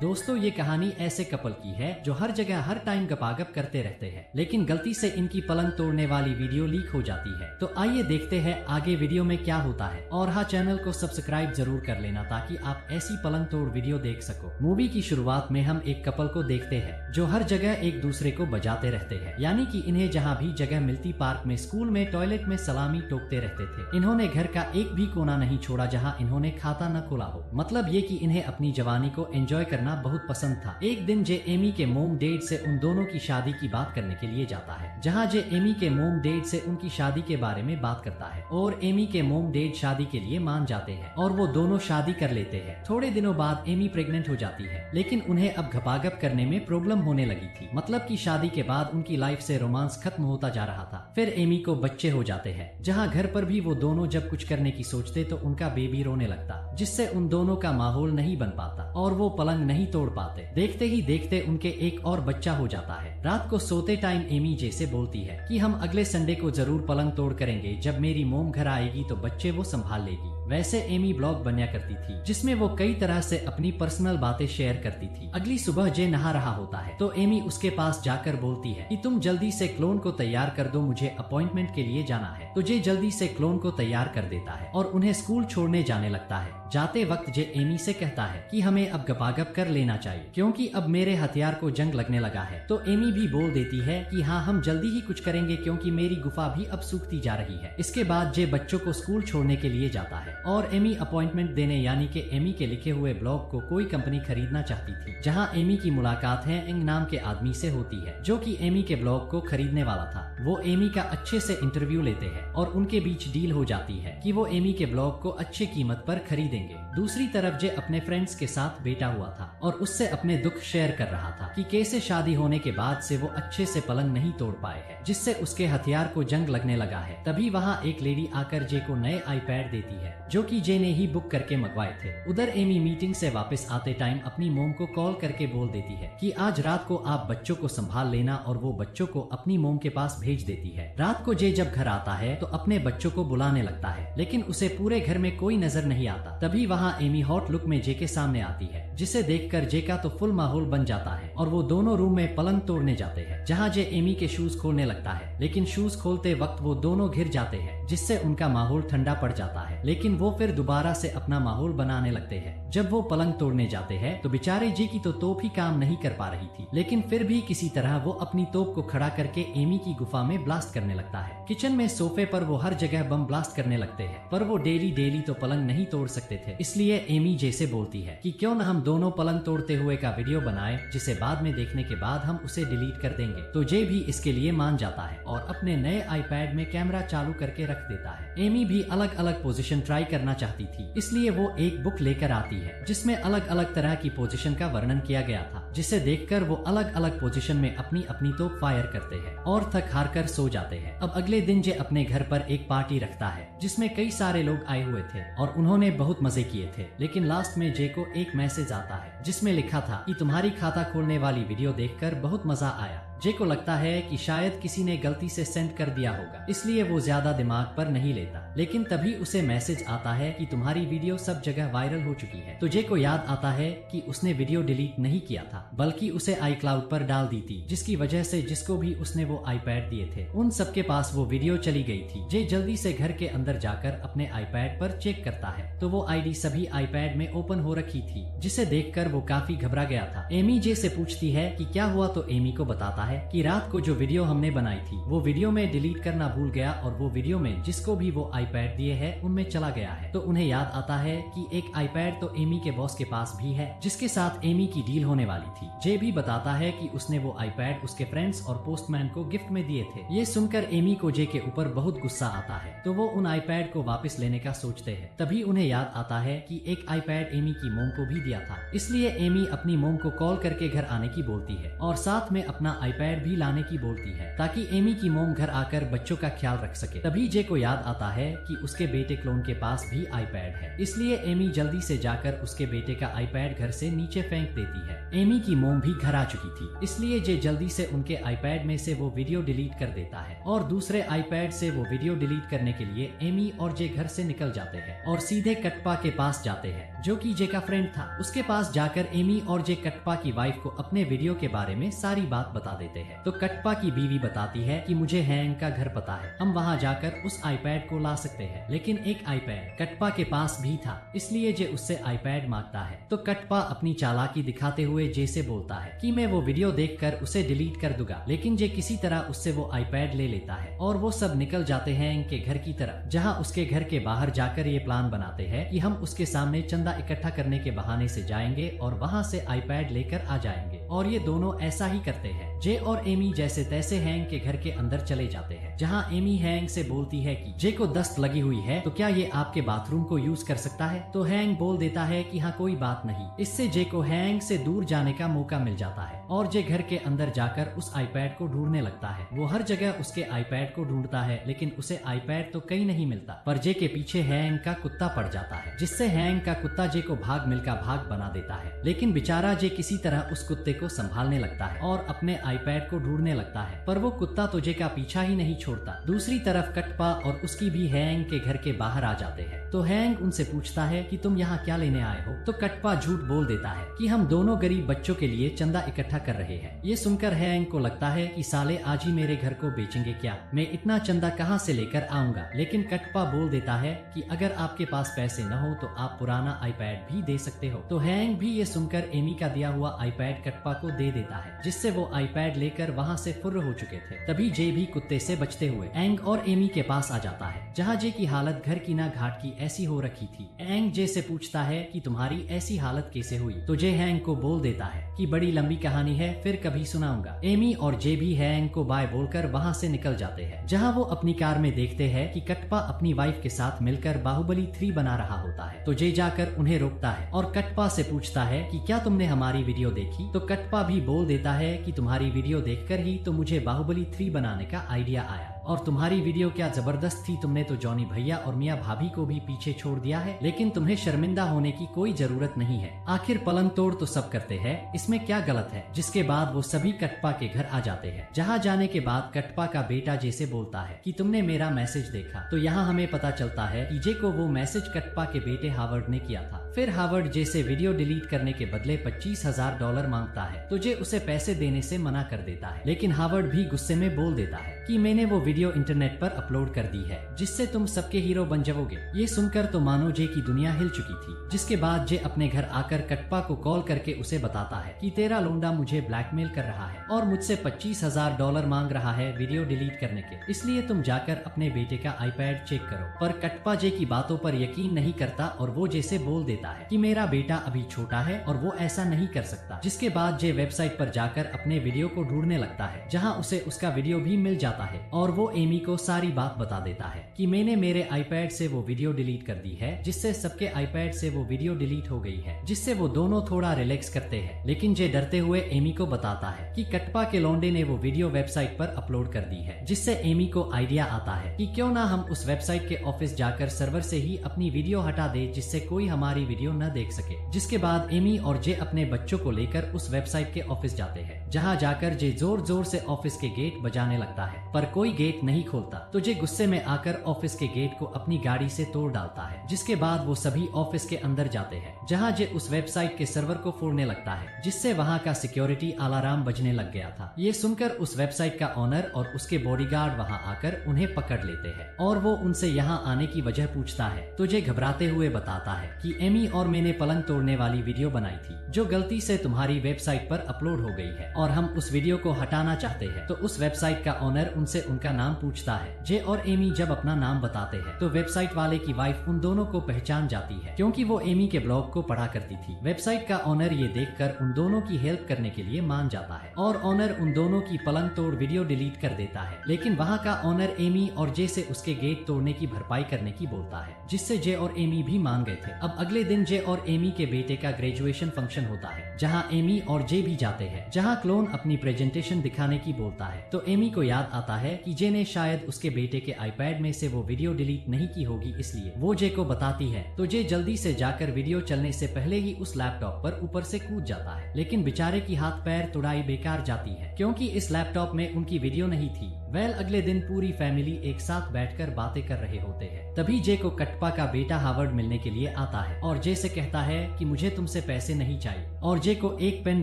दोस्तों ये कहानी ऐसे कपल की है जो हर जगह हर टाइम गपागप करते रहते हैं, लेकिन गलती से इनकी पलंग तोड़ने वाली वीडियो लीक हो जाती है। तो आइए देखते हैं आगे वीडियो में क्या होता है। और हाँ, चैनल को सब्सक्राइब जरूर कर लेना ताकि आप ऐसी पलंग तोड़ वीडियो देख सको। मूवी की शुरुआत में हम एक कपल को देखते हैं जो हर जगह एक दूसरे को बजाते रहते हैं, यानी कि इन्हें जहाँ भी जगह मिलती, पार्क में, स्कूल में, टॉयलेट में सलामी ठोकते रहते थे। इन्होंने घर का एक भी कोना नहीं छोड़ा जहाँ इन्होंने खाता न खोला हो। मतलब ये कि इन्हें अपनी जवानी को एंजॉय करना बहुत पसंद था। एक दिन जे एमी के मोम डैड से उन दोनों की शादी की बात करने के लिए जाता है, जहाँ जे एमी के मोम डैड से उनकी शादी के बारे में बात करता है और एमी के मोम डैड शादी के लिए मान जाते हैं और वो दोनों शादी कर लेते हैं। थोड़े दिनों बाद एमी प्रेग्नेंट हो जाती है, लेकिन उन्हें अब घपाघप करने में प्रॉब्लम होने लगी थी। मतलब कि शादी के बाद उनकी लाइफ से रोमांस खत्म होता जा रहा था। फिर एमी को बच्चे हो जाते हैं, जहाँ घर पर भी वो दोनों जब कुछ करने की सोचते तो उनका बेबी रोने लगता, जिससे उन दोनों का माहौल नहीं बन पाता और वो पलंग नहीं तोड़ पाते। देखते ही देखते उनके एक और बच्चा हो जाता है। रात को सोते टाइम एमी जे से बोलती है कि हम अगले संडे को जरूर पलंग तोड़ करेंगे, जब मेरी मोम घर आएगी तो बच्चे वो संभाल लेगी। वैसे एमी ब्लॉग बना करती थी जिसमें वो कई तरह से अपनी पर्सनल बातें शेयर करती थी। अगली सुबह जे नहा रहा होता है तो एमी उसके पास जाकर बोलती है कि तुम जल्दी से क्लोन को तैयार कर दो, मुझे अपॉइंटमेंट के लिए जाना है। तो जे जल्दी से क्लोन को तैयार कर देता है और उन्हें स्कूल छोड़ने जाने लगता है। जाते वक्त जे एमी से कहता है कि हमें अब गपागप कर लेना चाहिए क्योंकि अब मेरे हथियार को जंग लगने लगा है। तो एमी भी बोल देती है कि हाँ, हम जल्दी ही कुछ करेंगे क्योंकि मेरी गुफा भी अब सूखती जा रही है। इसके बाद जे बच्चों को स्कूल छोड़ने के लिए जाता है और एमी अपॉइंटमेंट देने, यानी कि एमी के लिखे हुए ब्लॉग को कोई कंपनी खरीदना चाहती थी, जहां एमी की मुलाकात है इंग नाम के आदमी से होती है जो कि एमी के ब्लॉग को खरीदने वाला था। वो एमी का अच्छे से इंटरव्यू लेते हैं और उनके बीच डील हो जाती है कि वो एमी के ब्लॉग को अच्छी कीमत पर खरीदेंगे। दूसरी तरफ जे अपने फ्रेंड्स के साथ बैठा हुआ था और उससे अपने दुख शेयर कर रहा था कि कैसे शादी होने के बाद से वो अच्छे से पलंग नहीं तोड़ पाए हैं, जिससे उसके हथियार को जंग लगने लगा है। तभी वहाँ एक लेडी आकर जे को नए आईपैड देती है जो कि जे ने ही बुक करके मंगवाए थे। उधर एमी मीटिंग से वापस आते टाइम अपनी मोम को कॉल करके बोल देती है कि आज रात को आप बच्चों को संभाल लेना और वो बच्चों को अपनी मोम के पास भेज देती है। रात को जे जब घर आता है तो अपने बच्चों को बुलाने लगता है, लेकिन उसे पूरे घर में कोई नजर नहीं आता। तभी वहाँ एमी हॉट लुक में जे के सामने आती है, जिसे देखकर जे का तो फुल माहौल बन जाता है और वो दोनों रूम में पलंग तोड़ने जाते हैं, जहाँ जे एमी के शूज खोलने लगता है, लेकिन शूज खोलते वक्त वो दोनों गिर जाते हैं, जिससे उनका माहौल ठंडा पड़ जाता है। लेकिन वो फिर दोबारा से अपना माहौल बनाने लगते हैं। जब वो पलंग तोड़ने जाते हैं तो बेचारे जे की तो तोप ही काम नहीं कर पा रही थी, लेकिन फिर भी किसी तरह वो अपनी तोप को खड़ा करके एमी की गुफा में ब्लास्ट करने लगता है। किचन में सोफे पर वो हर जगह बम ब्लास्ट करने लगते हैं, पर वो डेली तो पलंग नहीं तोड़ सकते थे। इसलिए एमी जे से बोलती है कि क्यों न हम दोनों पलंग तोड़ते हुए का वीडियो बनाए, जिसे बाद में देखने के बाद हम उसे डिलीट कर देंगे। तो जे भी इसके लिए मान जाता है और अपने नए आईपैड में कैमरा चालू करके रख देता है। एमी भी अलग अलग पोजीशन ट्राई करना चाहती थी, इसलिए वो एक बुक लेकर आती है जिसमें अलग अलग तरह की पोजीशन का वर्णन किया गया था, जिसे देखकर वो अलग अलग पोजीशन में अपनी अपनी तोप फायर करते हैं और थक हार कर सो जाते हैं। अब अगले दिन जे अपने घर पर एक पार्टी रखता है जिसमें कई सारे लोग आए हुए थे और उन्होंने बहुत मजे किए थे। लेकिन लास्ट में जे को एक मैसेज आता है जिसमें लिखा था कि तुम्हारी खाता खोलने वाली वीडियो देखकर बहुत मजा आया। जे को लगता है कि शायद किसी ने गलती से सेंड कर दिया होगा, इसलिए वो ज्यादा दिमाग पर नहीं लेता। लेकिन तभी उसे मैसेज आता है कि तुम्हारी वीडियो सब जगह वायरल हो चुकी है। तो जे को याद आता है कि उसने वीडियो डिलीट नहीं किया था, बल्कि उसे iCloud पर डाल दी थी, जिसकी वजह से जिसको भी उसने वो आईपैड दिए थे उन सबके पास वो वीडियो चली गई थी। जे जल्दी से घर के अंदर जाकर अपने आईपैड पर चेक करता है तो वो आईडी सभी आईपैड में ओपन हो रखी थी, जिसे देखकर वो काफी घबरा गया था। एमी जे से पूछती है कि क्या हुआ, तो एमी को बताता है कि रात को जो वीडियो हमने बनाई थी वो वीडियो में डिलीट करना भूल गया और वो वीडियो में जिसको भी वो आईपैड दिए है उनमें चला गया है। तो उन्हें याद आता है कि एक आईपैड तो एमी के बॉस के पास भी है, जिसके साथ एमी की डील होने वाली थी। जे भी बताता है कि उसने वो आईपैड उसके फ्रेंड्स और पोस्टमैन को गिफ्ट में दिए थे। ये सुनकर एमी को जे के ऊपर बहुत गुस्सा आता है, तो वो उन आईपैड को वापस लेने का सोचते हैं। तभी उन्हें याद आता है कि एक आईपैड एमी की मोम को भी दिया था, इसलिए एमी अपनी मोम को कॉल करके घर आने की बोलती है और साथ में अपना आईपैड भी लाने की बोलती है ताकि एमी की मोम घर आकर बच्चों का ख्याल रख सके। तभी जे को याद आता है कि उसके बेटे क्लोन के पास भी आईपैड है, इसलिए एमी जल्दी से जाकर उसके बेटे का आईपैड घर से नीचे फेंक देती है। एमी की मोम भी घर आ चुकी थी, इसलिए जे जल्दी से उनके आईपैड में से वो वीडियो डिलीट कर देता है और दूसरे आईपैड से वो वीडियो डिलीट करने के लिए एमी और जे घर से निकल जाते हैं और सीधे कटपा के पास जाते हैं, जो कि जे का फ्रेंड था। उसके पास जाकर जाकर एमी और जे कटपा की वाइफ को अपने वीडियो के बारे में सारी बात बता देते हैं। तो कटपा की बीवी बताती है कि मुझे हैंग का घर पता है, हम वहाँ जाकर उस आईपैड को ला सकते हैं। लेकिन एक आईपैड कटपा के पास भी था, इसलिए जे उससे आईपैड मांगता है। तो कटपा अपनी चालाकी दिखाते हुए जे से बोलता है कि मैं वो वीडियो देखकर उसे डिलीट कर दूंगा, लेकिन जे किसी तरह उससे वो आईपैड ले लेता है और वो सब निकल जाते हैं इनके घर की तरफ, जहाँ उसके घर के बाहर जाकर ये प्लान बनाते हैं कि हम उसके सामने चंदा इकट्ठा करने के बहाने से जाएंगे और वहाँ से आईपैड लेकर आ जाएंगे। और ये दोनों ऐसा ही करते हैं। जे और एमी जैसे तैसे हैंग के घर के अंदर चले जाते हैं, जहाँ एमी हैंग से बोलती है कि जे को दस्त लगी हुई है तो क्या ये आपके बाथरूम को यूज कर सकता है। तो हैंग बोल देता है कि हाँ कोई बात नहीं। इससे जे को हैंग से दूर जाने का मौका मिल जाता है और जे घर के अंदर जाकर उस आईपैड को ढूंढने लगता है। वो हर जगह उसके आईपैड को ढूंढता है, लेकिन उसे आईपैड तो कहीं नहीं मिलता। पर जे के पीछे हैंग का कुत्ता पड़ जाता है, जिससे हैंग का कुत्ता जे को भाग मिल्खा भाग बना देता है। लेकिन बेचारा जे किसी तरह उस कुत्ते को संभालने लगता है और अपने आईपैड को ढूंढने लगता है, पर वो कुत्ता तो जे का पीछा ही नहीं छोड़ता। दूसरी तरफ कटपा और उसकी भी हैंग के घर के बाहर आ जाते हैं। तो हैंग उनसे पूछता है कि तुम यहाँ क्या लेने आए हो। तो कटपा झूठ बोल देता है कि हम दोनों गरीब बच्चों के लिए चंदा इकट्ठा कर रहे हैं। ये सुनकर हैंग को लगता है कि साले आज ही मेरे घर को बेचेंगे क्या, मैं इतना चंदा कहाँ से लेकर आऊंगा। लेकिन कटपा बोल देता है कि अगर आपके पास पैसे न हो तो आप पुराना आईपैड भी दे सकते हो। तो हैंग भी ये सुनकर एमी का दिया हुआ आईपैड कटपा को दे देता है, जिससे वो आईपैड लेकर वहाँ से फुर्र हो चुके थे। तभी जे भी कुत्ते से बचते हुए एंग और एमी के पास आ जाता है, जहाँ जे की हालत घर की ना घाट की ऐसी हो रखी थी। एंग जे से पूछता है कि तुम्हारी ऐसी हालत कैसे हुई। तो जे हैंग को बोल देता है कि बड़ी लंबी कहानी है, फिर कभी सुनाऊंगा। एमी और जे भी हैंग को बाय बोलकर वहाँ से निकल जाते हैं, जहाँ वो अपनी कार में देखते हैं कि कटपा अपनी वाइफ के साथ मिलकर बाहुबली 3 बना रहा होता है। तो जे जाकर उन्हें रोकता है और कटपा से पूछता है कि क्या तुमने हमारी वीडियो देखी। तो कटपा भी बोल देता है कि तुम्हारी वीडियो देखकर ही तो मुझे बाहुबली 3 बनाने का आइडिया आया, और तुम्हारी वीडियो क्या जबरदस्त थी। तुमने तो जॉनी भैया और मियाँ भाभी को भी पीछे छोड़ दिया है, लेकिन तुम्हें शर्मिंदा होने की कोई जरूरत नहीं है। आखिर पलंग तोड़ तो सब करते हैं, इसमें क्या गलत है। जिसके बाद वो सभी कटपा के घर आ जाते हैं, जहाँ जाने के बाद कटपा का बेटा जैसे बोलता है कि तुमने मेरा मैसेज देखा। तो यहाँ हमें पता चलता है कि जे को वो मैसेज कटपा के बेटे हावर्ड ने किया था। फिर हावर्ड जे से वीडियो डिलीट करने के बदले $25,000 मांगता है। तो जे उसे पैसे देने से मना कर देता है, लेकिन हावर्ड भी गुस्से में बोल देता है कि मैंने वो वीडियो इंटरनेट पर अपलोड कर दी है, जिससे तुम सबके हीरो बन जाओगे। ये सुनकर तो मानो जे की दुनिया हिल चुकी थी। जिसके बाद जे अपने घर आकर कटपा को कॉल करके उसे बताता है कि तेरा लोंडा मुझे ब्लैकमेल कर रहा है और मुझसे $25,000 मांग रहा है वीडियो डिलीट करने के, इसलिए तुम जाकर अपने बेटे का आईपैड चेक करो। पर कटपा जे की बातों पर यकीन नहीं करता और वो जे से बोल देता है कि मेरा बेटा अभी छोटा है और वो ऐसा नहीं कर सकता। जिसके बाद जे वेबसाइट पर जाकर अपने वीडियो को ढूंढने लगता है, जहाँ उसे उसका वीडियो भी मिल जाता है और वो एमी को सारी बात बता देता है कि मैंने मेरे आईपैड से वो वीडियो डिलीट कर दी है, जिससे सबके आईपैड से वो वीडियो डिलीट हो गई है, जिससे वो दोनों थोड़ा रिलैक्स करते हैं। लेकिन जे डरते हुए एमी को बताता है कि कटपा के लौंडे ने वो वीडियो वेबसाइट पर अपलोड कर दी है, जिससे एमी को आइडिया आता है कि क्यों ना हम उस वेबसाइट के ऑफिस जाकर सर्वर से ही अपनी वीडियो हटा दे, जिससे कोई हमारी वीडियो न देख सके। जिसके बाद एमी और जे अपने बच्चों को लेकर उस वेबसाइट के ऑफिस जाते हैं, जहाँ जाकर जे जोर जोर से ऑफिस के गेट बजाने लगता है, पर कोई गेट नहीं खोलता। तो जे गुस्से में आकर ऑफिस के गेट को अपनी गाड़ी से तोड़ डालता है। जिसके बाद वो सभी ऑफिस के अंदर जाते हैं, जहाँ जे उस वेबसाइट के सर्वर को फोड़ने लगता है, जिससे वहाँ का सिक्योरिटी अलार्म बजने लग गया था। ये सुनकर उस वेबसाइट का ओनर और उसके बॉडीगार्ड वहाँ आकर उन्हें पकड़ लेते हैं और वो उनसे यहाँ आने की वजह पूछता है। तो जे घबराते हुए बताता है कि एमी और मैंने पलंग तोड़ने वाली वीडियो बनाई थी, जो गलती से तुम्हारी वेबसाइट पर अपलोड हो गई है और हम उस वीडियो को हटाना चाहते हैं। तो उस वेबसाइट का ओनर उनसे उनका नाम पूछता है। जे और एमी जब अपना नाम बताते हैं तो वेबसाइट वाले की वाइफ उन दोनों को पहचान जाती है, क्योंकि वो एमी के ब्लॉग को पढ़ा करती थी। वेबसाइट का ओनर ये देखकर उन दोनों की हेल्प करने के लिए मान जाता है और ओनर उन दोनों की पलंग तोड़ वीडियो डिलीट कर देता है। लेकिन वहाँ का ओनर एमी और जे से उसके गेट तोड़ने की भरपाई करने की बोलता है, जिससे जे और एमी भी मान गए थे। अब अगले दिन जे और एमी के बेटे का ग्रेजुएशन फंक्शन होता है, जहाँ एमी और जे भी जाते हैं, जहाँ क्लोन अपनी प्रेजेंटेशन दिखाने की बोलता है। तो एमी को याद आता है कि जे ने शायद उसके बेटे के आईपैड में से वो वीडियो डिलीट नहीं की होगी, इसलिए वो जे को बताती है। तो जे जल्दी से जाकर वीडियो चलने से पहले ही उस लैपटॉप पर ऊपर से कूद जाता है, लेकिन बेचारे की हाथ पैर तुड़ाई बेकार जाती है, क्योंकि इस लैपटॉप में उनकी वीडियो नहीं थी। वेल अगले दिन पूरी फैमिली एक साथ बैठकर बातें कर रहे होते हैं। तभी जे को कटप्पा का बेटा हावर्ड मिलने के लिए आता है और जे से कहता है कि मुझे तुमसे पैसे नहीं चाहिए, और जे को एक पेन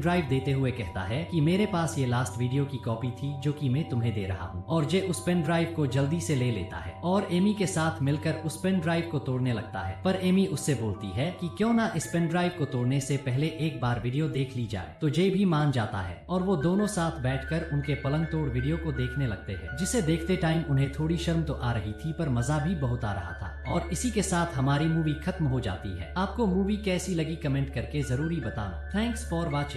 ड्राइव देते हुए कहता है कि मेरे पास ये लास्ट वीडियो की कॉपी थी जो कि मैं तुम्हें दे रहा हूँ। और जे उस पेन ड्राइव को जल्दी से ले लेता है और एमी के साथ मिलकर उस पेन ड्राइव को तोड़ने लगता है। पर एमी उससे बोलती है कि क्यों ना इस पेन ड्राइव को तोड़ने से पहले एक बार वीडियो देख ली जाए। तो जे भी मान जाता है और वो दोनों साथ बैठकर उनके पलंग तोड़ वीडियो को देखने लगते हैं, जिसे देखते टाइम उन्हें थोड़ी शर्म तो आ रही थी पर मजा भी बहुत आ रहा था। और इसी के साथ हमारी मूवी खत्म हो जाती है। आपको मूवी कैसी लगी कमेंट करके जरूरी बताना। Thanks for watching.